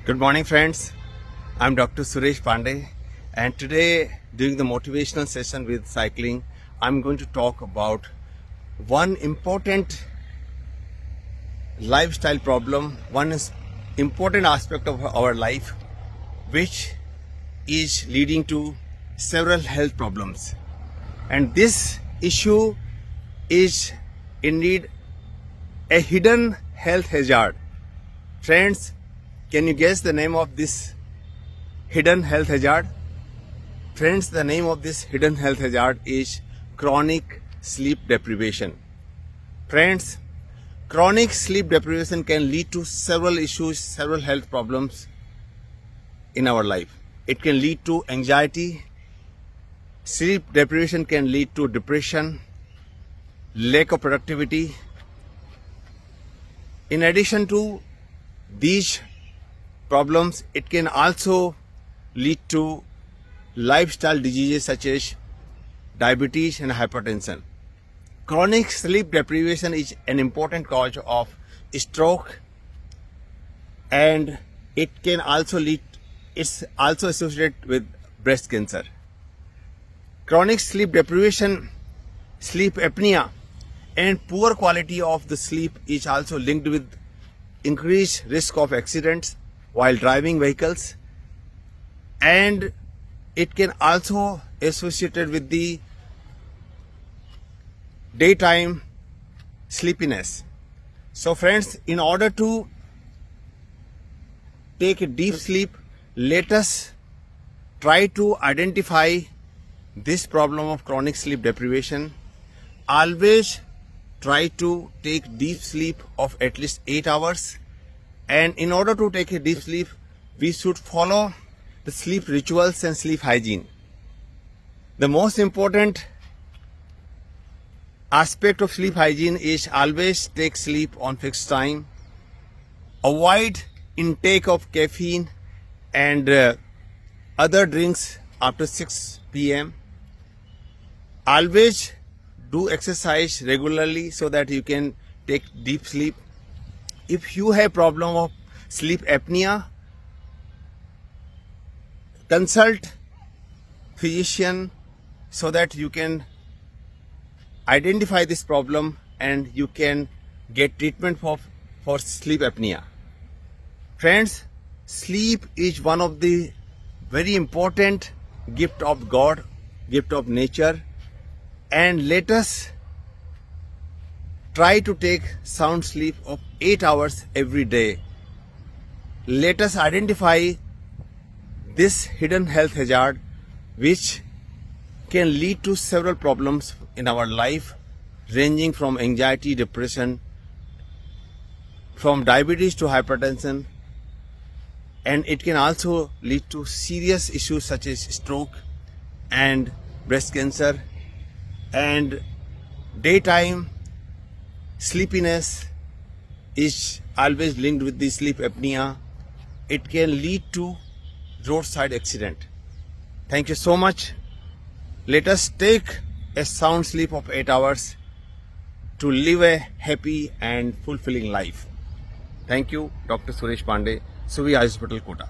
Good morning, friends. I'm Dr. Suresh Pandey, and today, during the motivational session with cycling, I'm going to talk about one important lifestyle problem, important aspect of our life, which is leading to several health problems. And this issue is indeed a hidden health hazard. Friends, can you guess the name of this hidden health hazard? Friends, the name of this hidden health hazard is chronic sleep deprivation. Friends, chronic sleep deprivation can lead to several issues, several health problems in our life. It can lead to anxiety. Sleep deprivation can lead to depression, lack of productivity. In addition to these problems, it can also lead to lifestyle diseases such as diabetes and hypertension. Chronic sleep deprivation is an important cause of stroke, and it's also associated with breast cancer. Chronic sleep deprivation, sleep apnea, and poor quality of the sleep is also linked with increased risk of accidents while driving vehicles, and it can also associated with the daytime sleepiness. So friends, in order to take a deep sleep, let us try to identify this problem of chronic sleep deprivation. Always try to take deep sleep of at least 8 hours. And in order to take a deep sleep, we should follow the sleep rituals and sleep hygiene. The most important aspect of sleep hygiene is always take sleep on fixed time. Avoid intake of caffeine and other drinks after 6 p.m. Always do exercise regularly so that you can take deep sleep. If you have problem of sleep apnea, consult physician so that you can identify this problem and you can get treatment for sleep apnea. Friends, sleep is one of the very important gift of God, gift of nature, and let us try to take sound sleep of 8 hours every day. Let us identify this hidden health hazard which can lead to several problems in our life, ranging from anxiety, depression, from diabetes to hypertension, and it can also lead to serious issues such as stroke and breast cancer. And daytime sleepiness is always linked with the sleep apnea. It can lead to roadside accident. Thank you so much. Let us take a sound sleep of 8 hours to live a happy and fulfilling life. Thank you, Dr. Suresh Pandey, Suvi Hospital, Kota.